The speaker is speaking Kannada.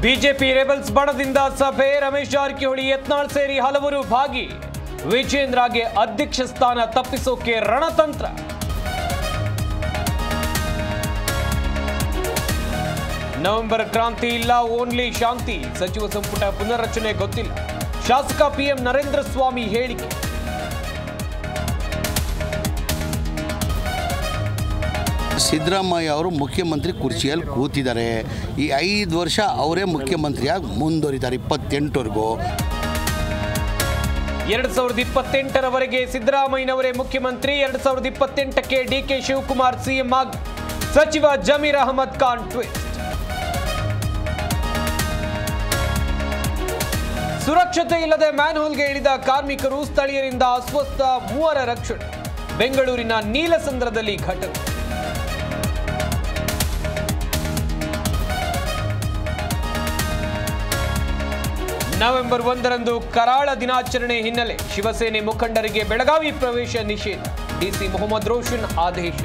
ಬಿಜೆಪಿ ರೆಬಲ್ಸ್ ಬಣದಿಂದ ಸಭೆ, ರಮೇಶ್ ಜಾರಕಿಹೊಳಿ, ಯತ್ನಾಳ್ ಸೇರಿ ಹಲವರು ಭಾಗಿ. ವಿಜೇಂದ್ರಗೆ ಅಧ್ಯಕ್ಷ ಸ್ಥಾನ ತಪ್ಪಿಸೋಕೆ ರಣತಂತ್ರ. ನವೆಂಬರ್ ಕ್ರಾಂತಿ ಇಲ್ಲ, ಓನ್ಲಿ ಶಾಂತಿ. ಸಚಿವ ಸಂಪುಟ ಪುನರ್ರಚನೆ ಗೊತ್ತಿಲ್ಲ. ಶಾಸಕ ಪಿಎಂ ನರೇಂದ್ರ ಸ್ವಾಮಿ ಹೇಳಿಕೆ. ಸಿದ್ದರಾಮಯ್ಯ ಅವರು ಮುಖ್ಯಮಂತ್ರಿ ಕುರ್ಚಿಯಲ್ಲಿ ಕೂತಿದ್ದಾರೆ. ಈ 5 ವರ್ಷ ಅವರೇ ಮುಖ್ಯಮಂತ್ರಿಯಾಗಿ ಮುಂದುವರಿತಾರೆ 28ವರೆಗೂ. 2028ರವರೆಗೆ ಸಿದ್ದರಾಮಯ್ಯನವರೇ ಮುಖ್ಯಮಂತ್ರಿ. 2028ಕ್ಕೆ ಡಿಕೆ ಶಿವಕುಮಾರ್ ಸಿಎಂ ಆಗಿ. ಸಚಿವ ಜಮೀರ್ ಅಹಮದ್ ಖಾನ್ ಟ್ವಿಸ್ಟ್. ಸುರಕ್ಷತೆ ಇಲ್ಲದೆ ಮ್ಯಾನ್ಹೋಲ್ಗೆ ಇಳಿದ ಕಾರ್ಮಿಕರು, ಸ್ಥಳೀಯರಿಂದ ಅಸ್ವಸ್ಥ, 3 ರಕ್ಷಣೆ. ಬೆಂಗಳೂರಿನ ನೀಲಸಂದ್ರದಲ್ಲಿ ಘಟನೆ. ನವೆಂಬರ್ 1ರಂದು ಕರಾಳ ದಿನಾಚರಣೆ ಹಿನ್ನೆಲೆ ಶಿವಸೇನೆ ಮುಖಂಡರಿಗೆ ಬೆಳಗಾವಿ ಪ್ರವೇಶ ನಿಷೇಧ. ಡಿಸಿ ಮೊಹಮ್ಮದ್ ರೋಷನ್ ಆದೇಶ.